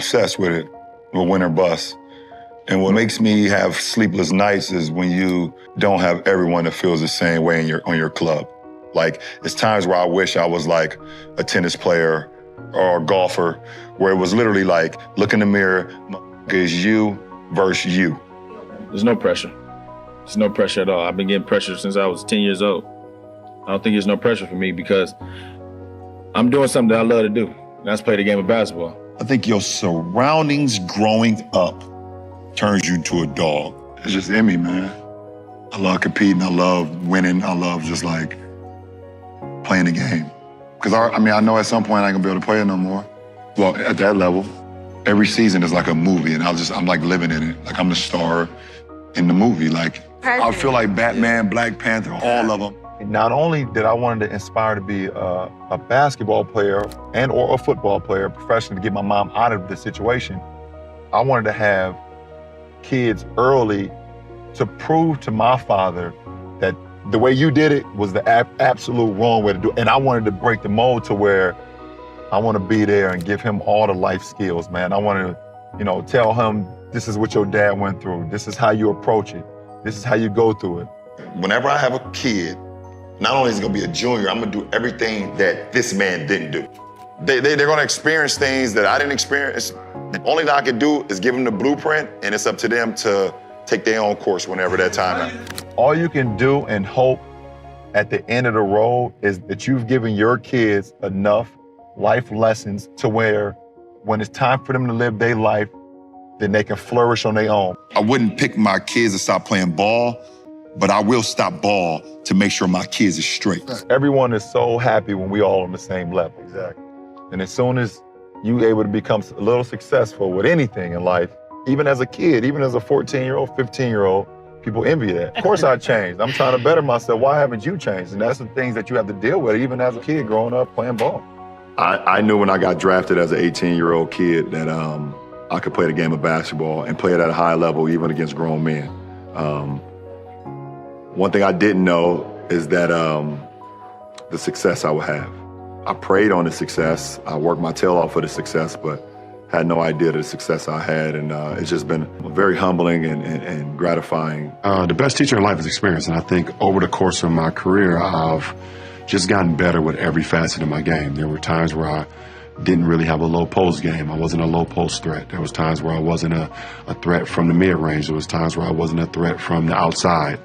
obsessed with it, with win or bust. And what makes me have sleepless nights is when you don't have everyone that feels the same way on your club. Like, it's times where I wish I was like a tennis player or a golfer, where it was literally like, look in the mirror, it's you versus you. There's no pressure. There's no pressure at all. I've been getting pressure since I was 10 years old. I don't think there's no pressure for me because I'm doing something that I love to do, and that's play the game of basketball. I think your surroundings growing up turns you to a dog. It's just in me, man. I love competing, I love winning, I love just like playing the game. Because I know at some point I ain't gonna be able to play it no more. Well, at that level, every season is like a movie and I'm like living in it. Like I'm the star in the movie. Like, I feel like Batman, Black Panther, all of them. Not only did I want to inspire to be a basketball player and or a football player professionally to get my mom out of the situation, I wanted to have kids early to prove to my father that the way you did it was the absolute wrong way to do it. And I wanted to break the mold to where I want to be there and give him all the life skills, man. I want to, tell him this is what your dad went through. This is how you approach it. This is how you go through it. Whenever I have a kid, not only is he gonna be a junior, I'm gonna do everything that this man didn't do. They're gonna experience things that I didn't experience. The only thing I can do is give them the blueprint, and it's up to them to take their own course whenever that time is. All you can do and hope at the end of the road is that you've given your kids enough life lessons to where when it's time for them to live their life, then they can flourish on their own. I wouldn't pick my kids to stop playing ball, but I will stop ball to make sure my kids are straight. Everyone is so happy when we all on the same level. Exactly. And as soon as you able to become a little successful with anything in life, even as a kid, even as a 14-year-old, 15-year-old, people envy that. Of course I changed. I'm trying to better myself. Why haven't you changed? And that's the things that you have to deal with even as a kid growing up playing ball. I knew when I got drafted as an 18-year-old kid that I could play the game of basketball and play it at a high level even against grown men. One thing I didn't know is that the success I would have. I prayed on the success. I worked my tail off for the success, but had no idea the success I had. And it's just been very humbling and gratifying. The best teacher in life is experience. And I think over the course of my career, I've just gotten better with every facet of my game. There were times where I didn't really have a low post game. I wasn't a low post threat. There was times where I wasn't a threat from the mid range. There was times where I wasn't a threat from the outside.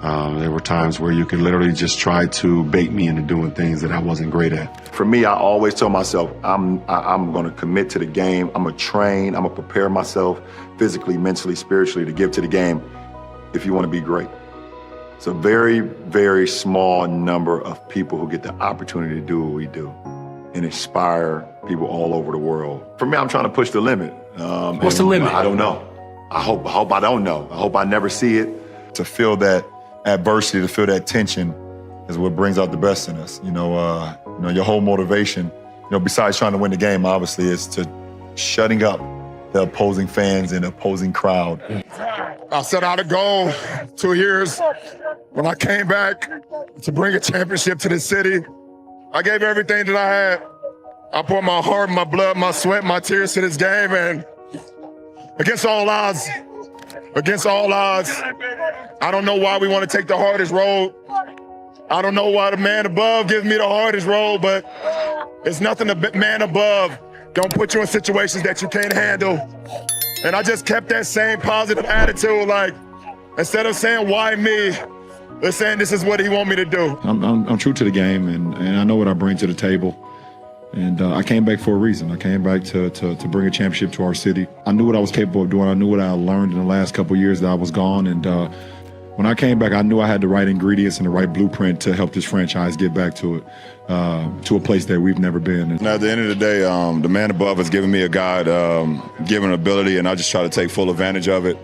There were times where you could literally just try to bait me into doing things that I wasn't great at. For me, I always tell myself, I'm gonna commit to the game. I'm gonna train, I'm gonna prepare myself physically, mentally, spiritually to give to the game if you wanna be great. It's a very, very small number of people who get the opportunity to do what we do and inspire people all over the world. For me, I'm trying to push the limit. What's the limit? I don't know. I hope I don't know. I hope I never see it. To feel that adversity, to feel that tension is what brings out the best in us. Your whole motivation, besides trying to win the game, obviously, is to shutting up the opposing fans and opposing crowd. I set out a goal 2 years. When I came back to bring a championship to the city, I gave everything that I had. I poured my heart, my blood, my sweat, my tears to this game, and against all odds, I don't know why we want to take the hardest road. I don't know why the man above gives me the hardest road, but it's nothing the man above don't put you in situations that you can't handle. And I just kept that same positive attitude, like, instead of saying, why me? They're saying this is what he want me to do. I'm true to the game, and I know what I bring to the table. And I came back for a reason. I came back to bring a championship to our city. I knew what I was capable of doing. I knew what I learned in the last couple of years that I was gone. And when I came back, I knew I had the right ingredients and the right blueprint to help this franchise get back to it, to a place that we've never been. And at the end of the day, the man above has given me a God-given ability, and I just try to take full advantage of it.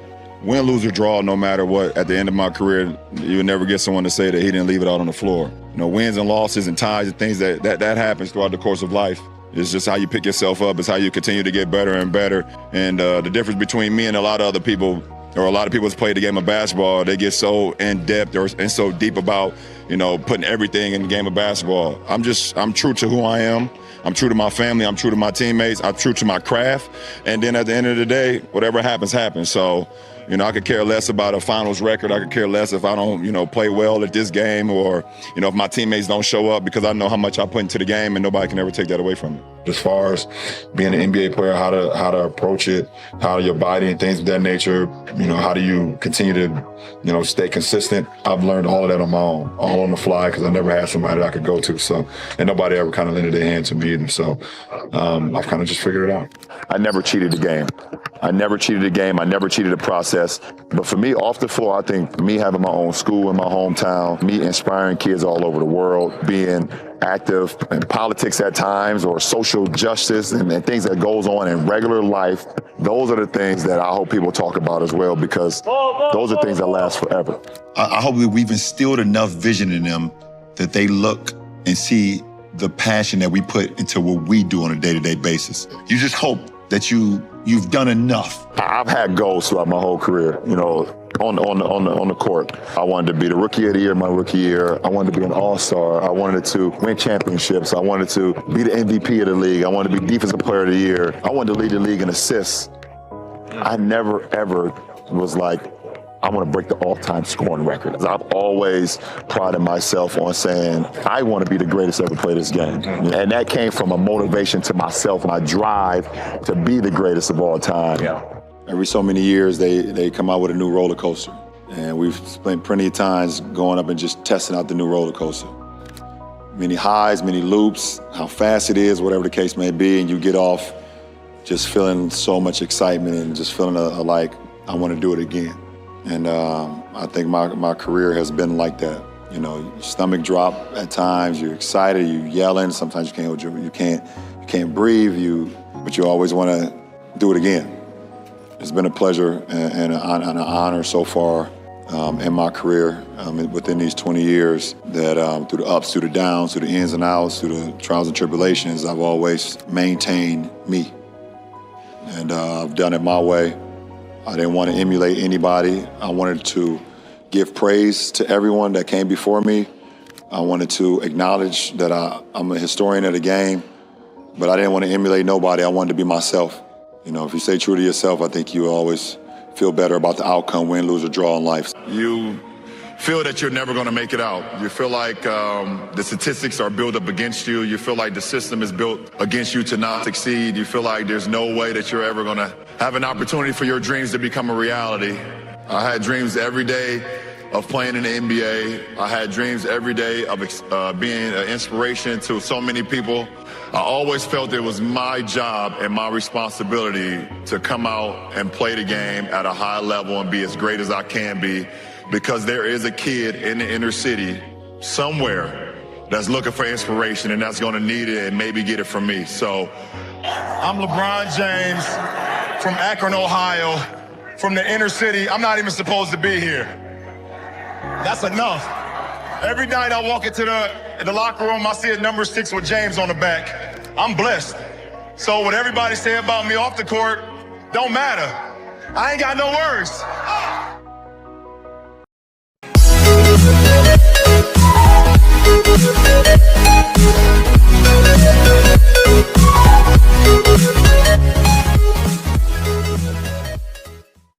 Win, lose, or draw, no matter what, at the end of my career, you'll never get someone to say that he didn't leave it out on the floor. Wins and losses and ties and things that happens throughout the course of life. It's just how you pick yourself up. It's how you continue to get better and better. And the difference between me and a lot of other people, or a lot of people that's played the game of basketball, they get so in depth and so deep about, putting everything in the game of basketball. I'm true to who I am. I'm true to my family. I'm true to my teammates. I'm true to my craft. And then at the end of the day, whatever happens, happens. So, I could care less about a finals record. I could care less if I don't, play well at this game, or, if my teammates don't show up, because I know how much I put into the game and nobody can ever take that away from me. As far as being an NBA player, how to approach it, how your body and things of that nature, how do you continue to, stay consistent? I've learned all of that on my own, all on the fly, because I never had somebody that I could go to. So, and nobody ever kind of lended their hand to me. And so I've kind of just figured it out. I never cheated the game. I never cheated the game. I never cheated the process. But for me, off the floor, I think me having my own school in my hometown, me inspiring kids all over the world, being active in politics at times, or social justice and things that goes on in regular life, those are the things that I hope people talk about as well, because those are things that last forever. I hope that we've instilled enough vision in them that they look and see the passion that we put into what we do on a day-to-day basis. You just hope that you've done enough. I've had goals throughout my whole career, on the court. I wanted to be the rookie of the year my rookie year. I wanted to be an all-star. I wanted to win championships. I wanted to be the MVP of the league. I wanted to be defensive player of the year. I wanted to lead the league in assists. I never, ever was like, I want to break the all-time scoring record. I've always prided myself on saying, I want to be the greatest to ever play this game. And that came from a motivation to myself, my drive to be the greatest of all time. Every so many years, they come out with a new roller coaster. And we've spent plenty of times going up and just testing out the new roller coaster. Many highs, many loops, how fast it is, whatever the case may be, and you get off just feeling so much excitement and just feeling like, I want to do it again. And I think my career has been like that. Your stomach drop at times, you're excited, you're yelling, sometimes you can't breathe, but you always want to do it again. It's been a pleasure and an honor so far in my career within these 20 years that through the ups, through the downs, through the ins and outs, through the trials and tribulations, I've always maintained me. And I've done it my way. I didn't want to emulate anybody. I wanted to give praise to everyone that came before me. I wanted to acknowledge that I'm a historian of the game, but I didn't want to emulate nobody. I wanted to be myself. If you stay true to yourself, I think you always feel better about the outcome, win, lose, or draw in life. You feel that you're never going to make it out. You feel like the statistics are built up against you. You feel like the system is built against you to not succeed. You feel like there's no way that you're ever going to have an opportunity for your dreams to become a reality. I had dreams every day of playing in the NBA. I had dreams every day of being an inspiration to so many people. I always felt it was my job and my responsibility to come out and play the game at a high level and be as great as I can be, because there is a kid in the inner city somewhere that's looking for inspiration and that's gonna need it and maybe get it from me. So I'm LeBron James from Akron, Ohio, from the inner city. I'm not even supposed to be here. That's enough. Every night I walk into the locker room, I see a number 6 with James on the back. I'm blessed. So what everybody say about me off the court don't matter. I ain't got no words.